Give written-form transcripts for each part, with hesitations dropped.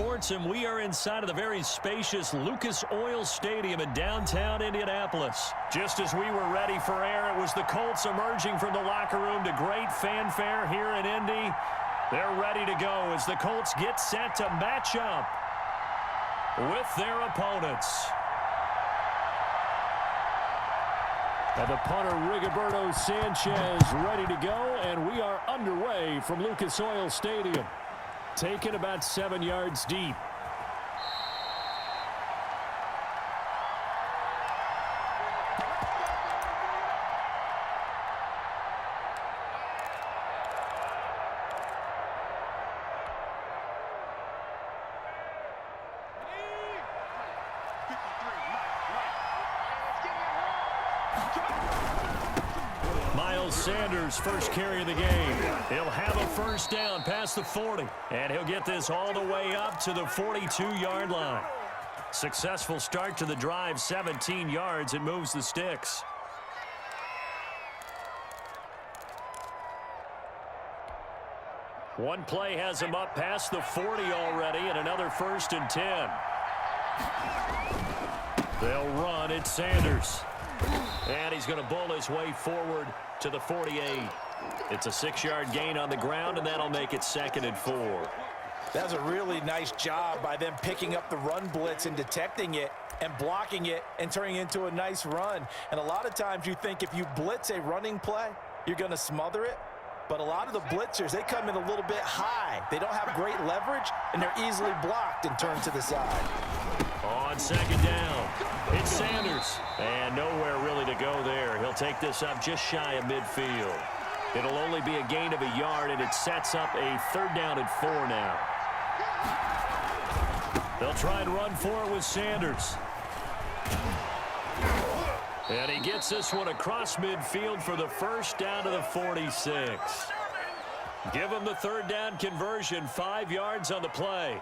Sports, and we are inside of the very spacious Lucas Oil Stadium in downtown Indianapolis. Just as we were ready for air, it was the Colts emerging from the locker room to great fanfare here in Indy. They're ready to go as the Colts get set to match up with their opponents. And the punter, Rigoberto Sanchez, ready to go, and we are underway from Lucas Oil Stadium. Taken about 7 yards deep. Sanders, first carry of the game. He'll have a first down past the 40, and he'll get this all the way up to the 42-yard line. Successful start to the drive, 17 yards, and moves the sticks. One play has him up past the 40 already, and another 1st and 10. They'll run. It's Sanders. And he's going to bowl his way forward to the 48. It's a 6-yard gain on the ground, and that'll make it 2nd and 4. That's a really nice job by them picking up the run blitz and detecting it and blocking it and turning it into a nice run. And a lot of times you think if you blitz a running play, you're going to smother it. But a lot of the blitzers, they come in a little bit high. They don't have great leverage, and they're easily blocked and turned to the side. On 2nd down, it's Sanders. And nowhere really to go there. He'll take this up just shy of midfield. It'll only be a gain of a yard, and it sets up a 3rd down and 4 now. They'll try and run for it with Sanders. And he gets this one across midfield for the first down to the 46. Give him the 3rd down conversion, 5 yards on the play.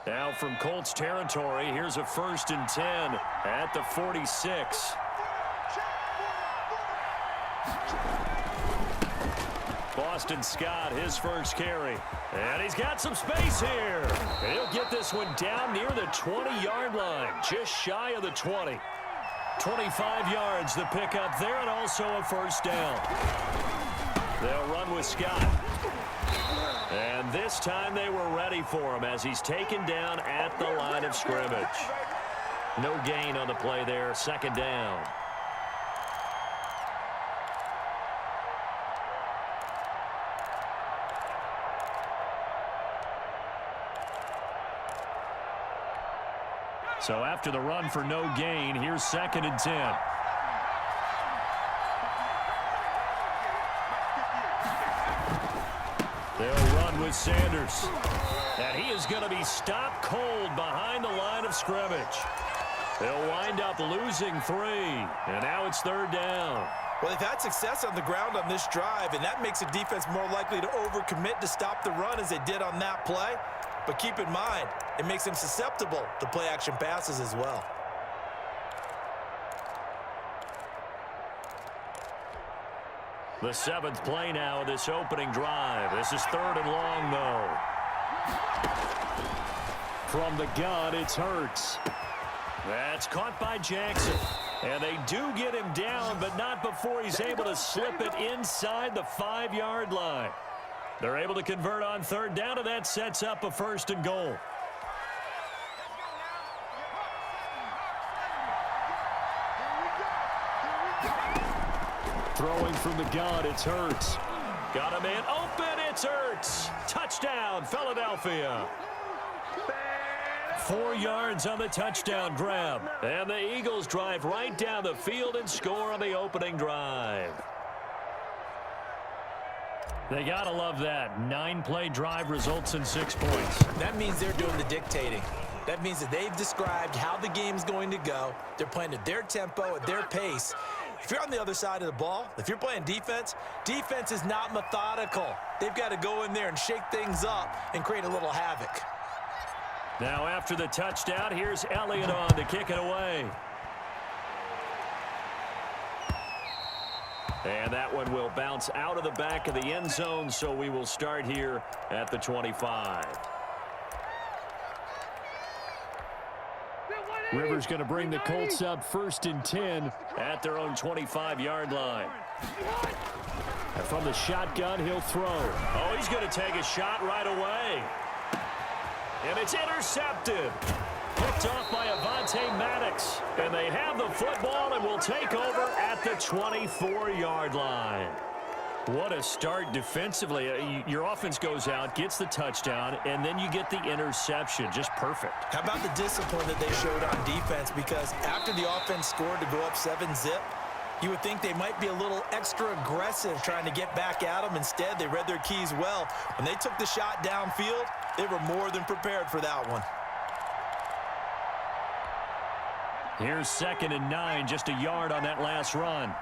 Now from Colts territory, here's a 1st and 10 at the 46. Boston Scott, his first carry. And he's got some space here. He'll get this one down near the 20-yard line, just shy of the 20. 25 yards the pickup there, and also a 1st down. They'll run with Scott. And this time they were ready for him as he's taken down at the line of scrimmage. No gain on the play there, 2nd down. So after the run for no gain, here's 2nd and 10. They'll run with Sanders. And he is going to be stopped cold behind the line of scrimmage. They'll wind up losing 3. And now it's 3rd down. Well, they've had success on the ground on this drive, and that makes the defense more likely to overcommit to stop the run as they did on that play. But keep in mind, it makes them susceptible to play-action passes as well. The 7th play now of this opening drive. This is 3rd and long, though. From the gun, it's Hurts. That's caught by Jackson. And they do get him down, but not before he's able to slip it inside the 5-yard line. They're able to convert on 3rd down, and that sets up a 1st and goal. Throwing from the gun, it's Hurts. Got a man open, it's Hurts. Touchdown, Philadelphia. 4 yards on the touchdown grab. And the Eagles drive right down the field and score on the opening drive. They got to love that. 9-play drive results in 6 points. That means they're doing the dictating. That means that they've described how the game's going to go. They're playing at their tempo, at their pace. If you're on the other side of the ball, if you're playing defense, defense is not methodical. They've got to go in there and shake things up and create a little havoc. Now after the touchdown, here's Elliott on to kick it away. And that one will bounce out of the back of the end zone, so we will start here at the 25. Rivers going to bring the Colts up 1st and 10 at their own 25-yard line. And from the shotgun, he'll throw. Oh, he's going to take a shot right away. And it's intercepted. Picked off by Avonte Maddox. And they have the football and will take over at the 24-yard line. What a start defensively. Your offense goes out, gets the touchdown, and then you get the interception. Just perfect. How about the discipline that they showed on defense? Because after the offense scored to go up 7-zip, you would think they might be a little extra aggressive trying to get back at them. Instead, they read their keys well. When they took the shot downfield, they were more than prepared for that one. Here's 2nd and 9, just a yard on that last run.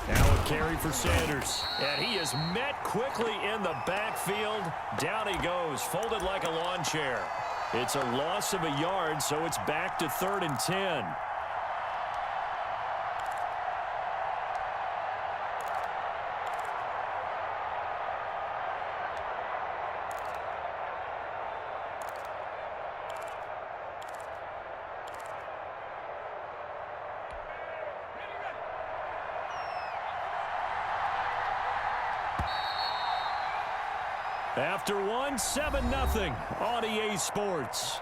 Now a carry for Sanders. And he is met quickly in the backfield. Down he goes, folded like a lawn chair. It's a loss of a yard, so it's back to 3rd and 10. After one, 7-0 on EA Sports.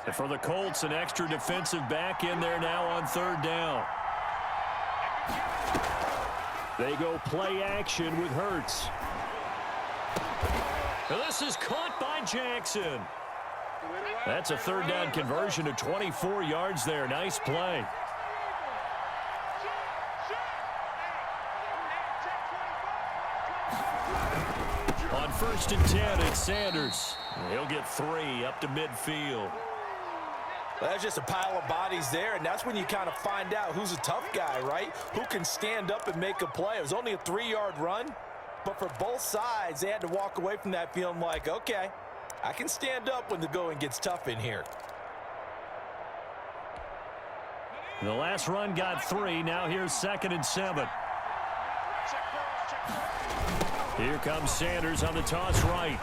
And for the Colts, an extra defensive back in there now on 3rd down. They go play action with Hurts. This is caught by Jackson. That's a 3rd down conversion to 24 yards there. Nice play. On 1st and 10, it's Sanders. He'll get 3 up to midfield. That's just a pile of bodies there, and that's when you kind of find out who's a tough guy, right? Who can stand up and make a play. It was only a 3-yard run, but for both sides, they had to walk away from that feeling like, okay, I can stand up when the going gets tough in here. The last run got 3. Now here's 2nd and 7. Here comes Sanders on the toss right.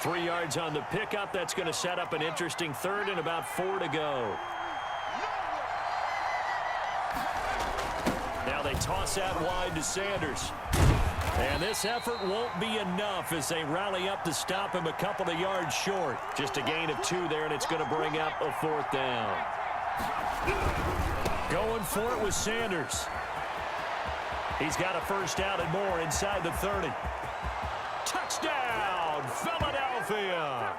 3 yards on the pickup. That's going to set up an interesting 3rd and about 4 to go. Now they toss out wide to Sanders. And this effort won't be enough as they rally up to stop him a couple of yards short. Just a gain of 2 there, and it's going to bring up a 4th down. Going for it with Sanders. He's got a 1st down and more inside the 30. Touchdown, Philadelphia!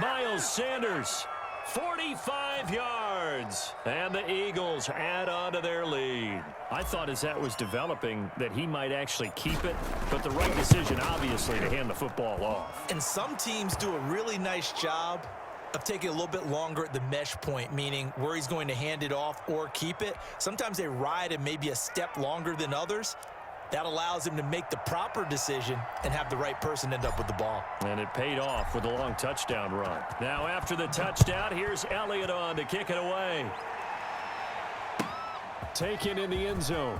Miles Sanders, 45 yards. And the Eagles add on to their lead. I thought as that was developing that he might actually keep it, but the right decision, obviously, to hand the football off. And some teams do a really nice job of taking a little bit longer at the mesh point, meaning where he's going to hand it off or keep it. Sometimes they ride him maybe a step longer than others. That allows him to make the proper decision and have the right person end up with the ball. And it paid off with a long touchdown run. Now after the touchdown, here's Elliott on to kick it away. Taken in the end zone.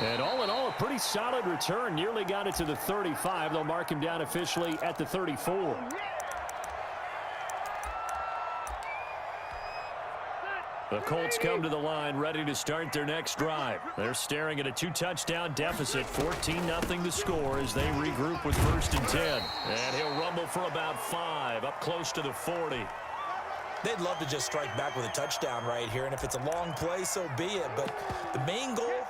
And all in all, a pretty solid return. Nearly got it to the 35. They'll mark him down officially at the 34. The Colts come to the line ready to start their next drive. They're staring at a 2-touchdown deficit, 14-0 to score as they regroup with 1st and 10. And he'll rumble for about 5, up close to the 40. They'd love to just strike back with a touchdown right here, and if it's a long play, so be it. But the main goal,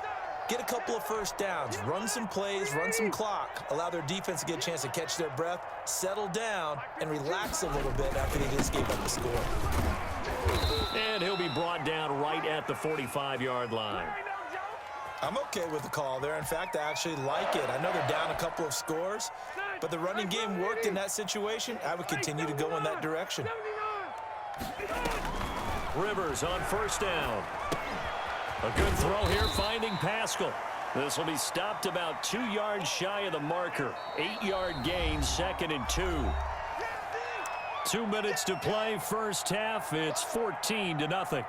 get a couple of 1st downs, run some plays, run some clock, allow their defense to get a chance to catch their breath, settle down, and relax a little bit after they just gave up the score. And he'll be brought down right at the 45-yard line. I'm okay with the call there. In fact, I actually like it. I know they're down a couple of scores, but the running game worked in that situation. I would continue to go in that direction. Rivers on first down. A good throw here, finding Pascal. This will be stopped about 2 yards shy of the marker. 8-yard gain, 2nd and 2. 2 minutes to play, first half. It's 14-0.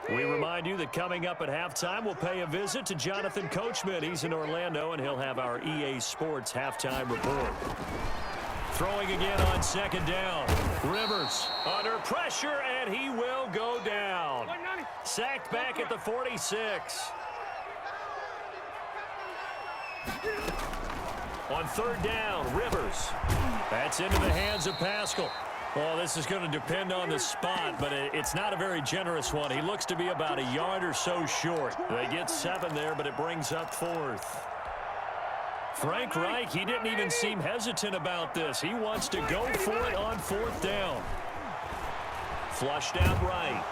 We remind you that coming up at halftime, we'll pay a visit to Jonathan Coachman. He's in Orlando, and he'll have our EA Sports halftime report. Throwing again on 2nd down. Rivers under pressure, and he will go down. Sacked back at the 46. On 3rd down, Rivers. That's into the hands of Pascal. Well, this is going to depend on the spot, but it's not a very generous one. He looks to be about a yard or so short. They get 7 there, but it brings up 4th. Frank Reich, he didn't even seem hesitant about this. He wants to go for it on 4th down. Flushed out right.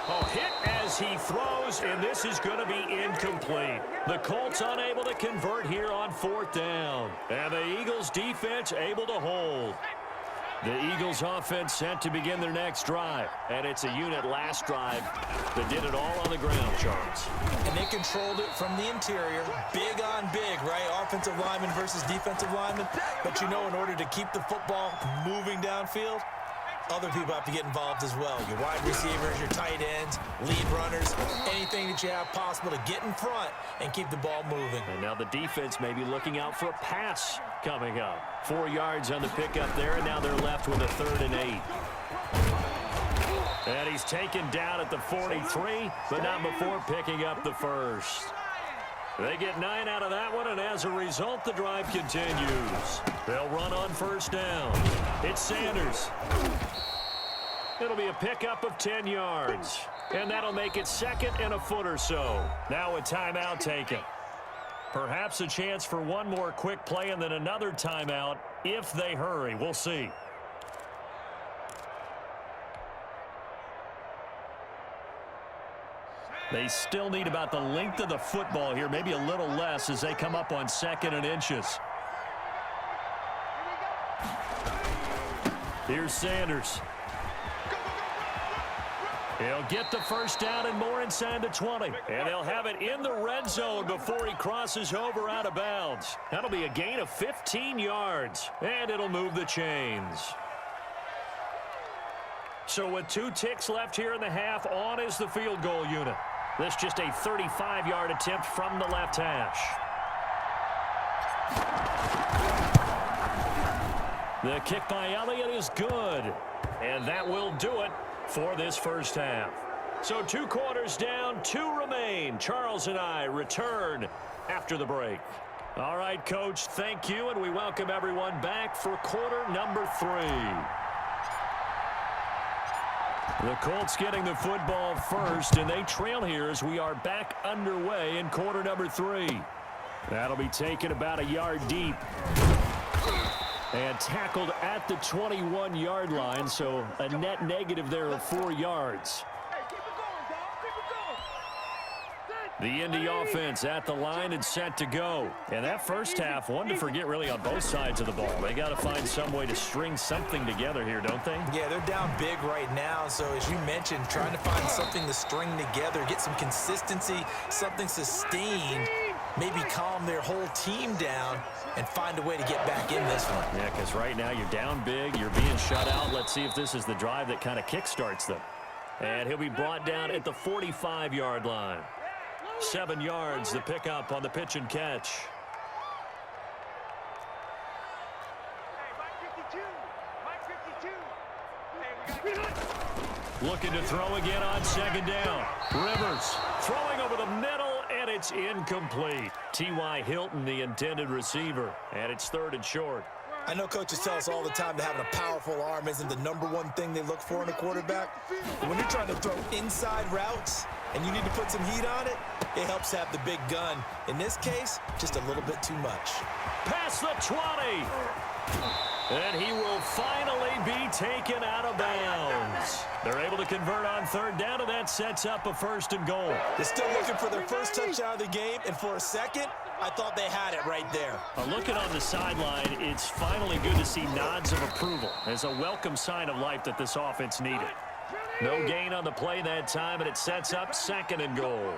Oh, hit as he throws, and this is going to be incomplete. The Colts unable to convert here on 4th down. And the Eagles defense able to hold. The Eagles offense set to begin their next drive. And it's a unit last drive that did it all on the ground, Charles. And they controlled it from the interior. Big on big, right? Offensive lineman versus defensive lineman. But you know, in order to keep the football moving downfield, other people have to get involved as well. Your wide receivers, your tight ends, lead runners, anything that you have possible to get in front and keep the ball moving. And now the defense may be looking out for a pass coming up. 4 yards on the pickup there, and now they're left with a 3rd and 8. And he's taken down at the 43, but not before picking up the first. They get 9 out of that one, and as a result, the drive continues. They'll run on 1st down. It's Sanders. It'll be a pickup of 10 yards. And that'll make it 2nd and a foot or so. Now a timeout taken. Perhaps a chance for one more quick play and then another timeout if they hurry. We'll see. They still need about the length of the football here, maybe a little less as they come up on 2nd and inches. Here's Sanders. He'll get the first down and more inside the 20. And they'll have it in the red zone before he crosses over out of bounds. That'll be a gain of 15 yards. And it'll move the chains. So with 2 ticks left here in the half, on is the field goal unit. This just a 35-yard attempt from the left hash. The kick by Elliott is good. And that will do it for this first half. So 2 quarters down, 2 remain. Charles and I return after the break. All right, Coach, thank you, and we welcome everyone back for quarter number 3. The Colts getting the football first, and they trail here as we are back underway in quarter number 3. That'll be taken about a yard deep. And tackled at the 21-yard line, so a net negative there of 4 yards. The Indy offense at the line and set to go. And that first half, one to forget really on both sides of the ball. They got to find some way to string something together here, don't they? Yeah, they're down big right now. So as you mentioned, trying to find something to string together, get some consistency, something sustained, maybe calm their whole team down and find a way to get back in this one. Yeah, because right now you're down big, you're being shut out. Let's see if this is the drive that kind of kickstarts them. And he'll be brought down at the 45-yard line. 7 yards, the pickup on the pitch and catch. Looking to throw again on 2nd down. Rivers throwing over the middle, and it's incomplete. T.Y. Hilton, the intended receiver, and it's 3rd and short. I know coaches tell us all the time that having a powerful arm isn't the #1 thing they look for in a quarterback. But when you're trying to throw inside routes and you need to put some heat on it, it helps have the big gun. In this case, just a little bit too much. Past the 20. And he will finally be taken out of bounds. They're able to convert on 3rd down, and that sets up a 1st and goal. They're still looking for their first touchdown of the game, and for a second, I thought they had it right there. Looking on the sideline, it's finally good to see nods of approval as a welcome sign of life that this offense needed. No gain on the play that time, and it sets up 2nd and goal.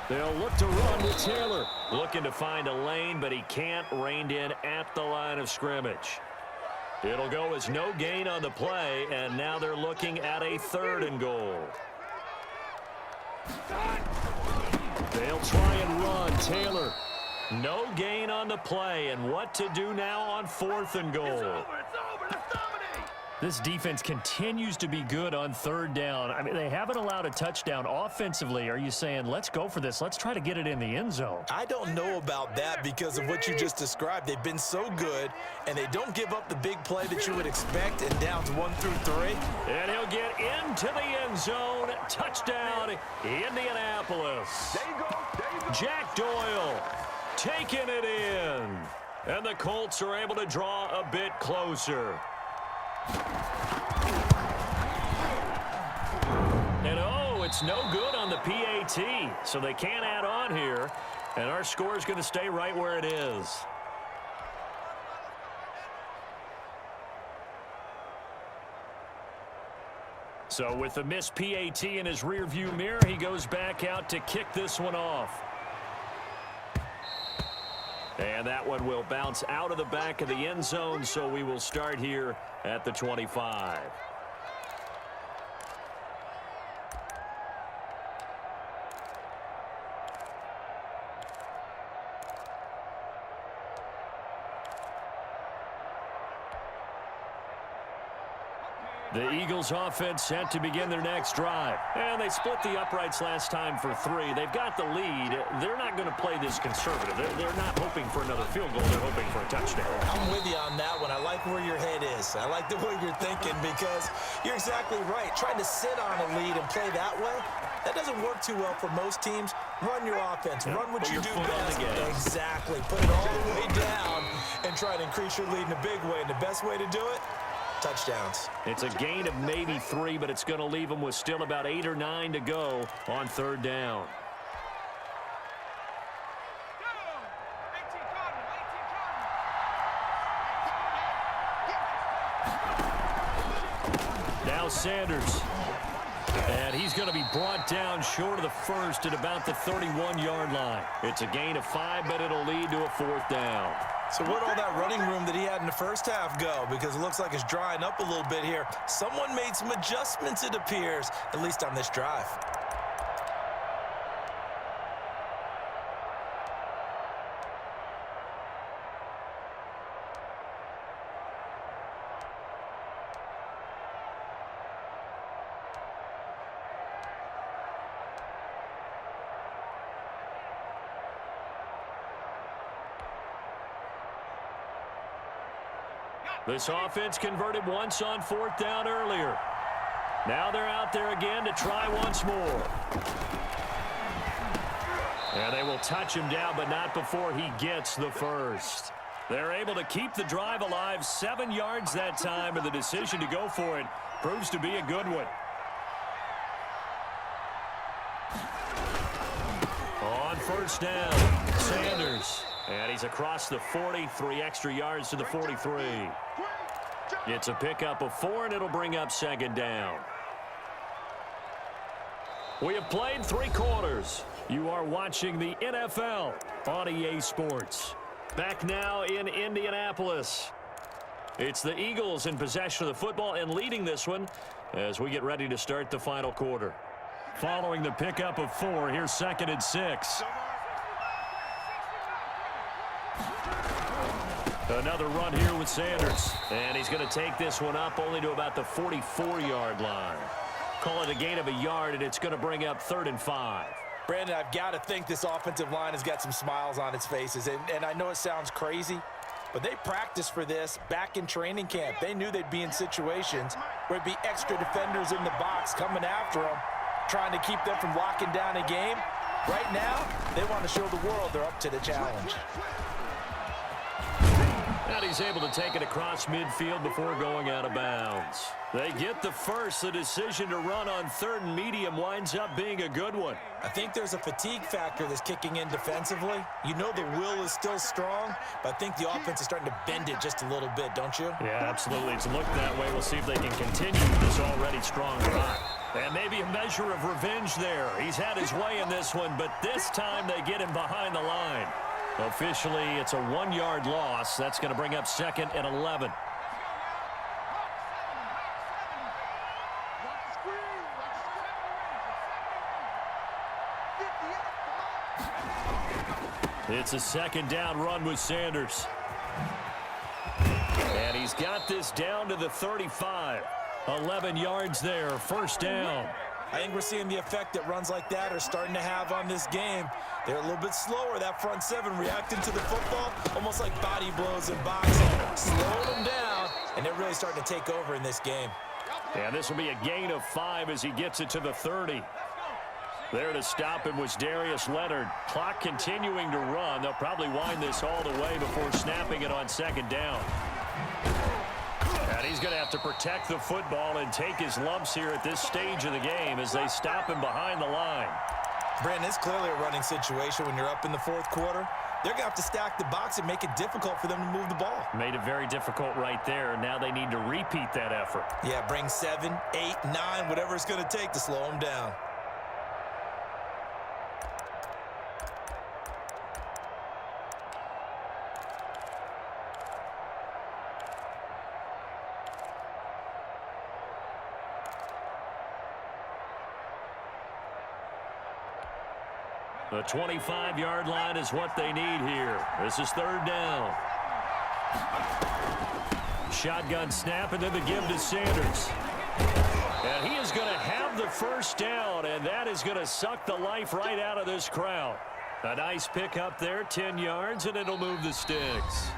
They'll look to run with Taylor. Looking to find a lane, but he can't rein in at the line of scrimmage. It'll go as no gain on the play, and now they're looking at a 3rd and goal. They'll try and run. Taylor, no gain on the play, and what to do now on 4th and goal. This defense continues to be good on 3rd down. I mean, they haven't allowed a touchdown offensively. Are you saying, let's go for this? Let's try to get it in the end zone. I don't know about that because of what you just described. They've been so good, and they don't give up the big play that you would expect in downs 1 through 3. And he'll get into the end zone. Touchdown, Indianapolis. There you go. Jack Doyle taking it in. And the Colts are able to draw a bit closer. And it's no good on the PAT, so they can't add on here, and our score is going to stay right where it is. So with the missed PAT in his rearview mirror, he goes back out to kick this one off. And that one will bounce out of the back of the end zone, so we will start here at the 25. The Eagles offense set to begin their next drive. And they split the uprights last time for 3. They've got the lead. They're not going to play this conservative. They're not hoping for another field goal. They're hoping for a touchdown. I'm with you on that one. I like where your head is. I like the way you're thinking because you're exactly right. Trying to sit on a lead and play that way, that doesn't work too well for most teams. Run your offense. Run what you do best. Exactly. Put it all the way down and try to increase your lead in a big way. And the best way to do it, touchdowns. It's a gain of maybe 3, but it's going to leave them with still about 8 or 9 to go on 3rd down. Now Sanders. And he's going to be brought down short of the 1st at about the 31-yard line. It's a gain of 5, but it'll lead to a 4th down. So where'd all that running room that he had in the first half go? Because it looks like it's drying up a little bit here. Someone made some adjustments, it appears, at least on this drive. This offense converted once on 4th down earlier. Now they're out there again to try once more. And they will touch him down, but not before he gets the 1st. They're able to keep the drive alive, 7 yards that time, and the decision to go for it proves to be a good one. On 1st down, Sanders. And he's across the 40, 3 extra yards to the 43. It's a pickup of 4, and it'll bring up 2nd down. We have played 3 quarters. You are watching the NFL on EA Sports. Back now in Indianapolis. It's the Eagles in possession of the football and leading this one as we get ready to start the final quarter. Following the pickup of 4, here's 2nd and 6. Another run here with Sanders. And he's going to take this one up only to about the 44-yard line. Call it a gain of a yard, and it's going to bring up 3rd and 5. Brandon, I've got to think this offensive line has got some smiles on its faces. And I know it sounds crazy, but they practiced for this back in training camp. They knew they'd be in situations where it'd be extra defenders in the box coming after them, trying to keep them from locking down a game. Right now, they want to show the world they're up to the challenge. And he's able to take it across midfield before going out of bounds. They get the first. The decision to run on 3rd and medium winds up being a good one. I think there's a fatigue factor that's kicking in defensively. You know the will is still strong, but I think the offense is starting to bend it just a little bit, don't you? Yeah, absolutely. It's looked that way. We'll see if they can continue this already strong run. And maybe a measure of revenge there. He's had his way in this one, but this time they get him behind the line. Officially, it's a 1-yard loss. That's going to bring up 2nd and 11. It's a 2nd down run with Sanders. And he's got this down to the 35. 11 yards there, 1st down. I think we're seeing the effect that runs like that are starting to have on this game. They're a little bit slower, that front 7, reacting to the football, almost like body blows in boxing. Slowing them down, and they're really starting to take over in this game. Yeah, this will be a gain of 5 as he gets it to the 30. There to stop him was Darius Leonard. Clock continuing to run. They'll probably wind this all the way before snapping it on 2nd down. And he's going to have to protect the football and take his lumps here at this stage of the game as they stop him behind the line. Brandon, it's clearly a running situation when you're up in the 4th quarter. They're going to have to stack the box and make it difficult for them to move the ball. Made it very difficult right there. Now they need to repeat that effort. Yeah, bring 7, 8, 9, whatever it's going to take to slow them down. The 25-yard line is what they need here. This is 3rd down. Shotgun snap, and then the give to Sanders. And he is going to have the 1st down, and that is going to suck the life right out of this crowd. A nice pickup there, 10 yards, and it'll move the sticks.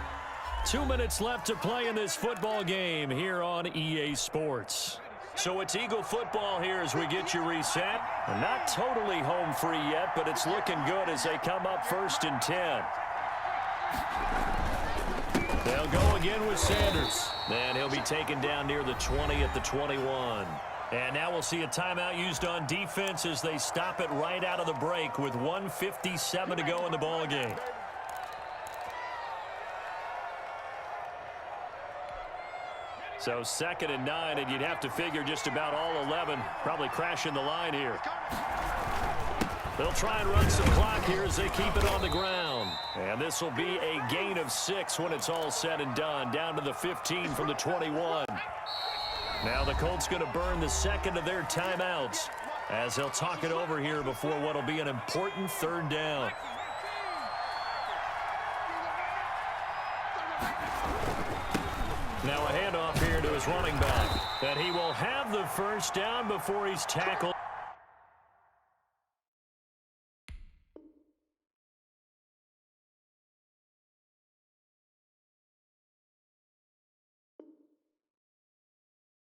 2 minutes left to play in this football game here on EA Sports. So it's Eagle football here as we get you reset. Not totally home free yet, but it's looking good as they come up 1st and 10. They'll go again with Sanders. And he'll be taken down near the 20 at the 21. And now we'll see a timeout used on defense as they stop it right out of the break with 1:57 to go in the ball game. So 2nd and 9, and you'd have to figure just about all 11 probably crashing the line here. They'll try and run some clock here as they keep it on the ground. And this will be a gain of 6 when it's all said and done, down to the 15 from the 21. Now the Colts going to burn the 2nd of their timeouts as they'll talk it over here before what will be an important 3rd down. Now a handoff here to his running back. And he will have the 1st down before he's tackled.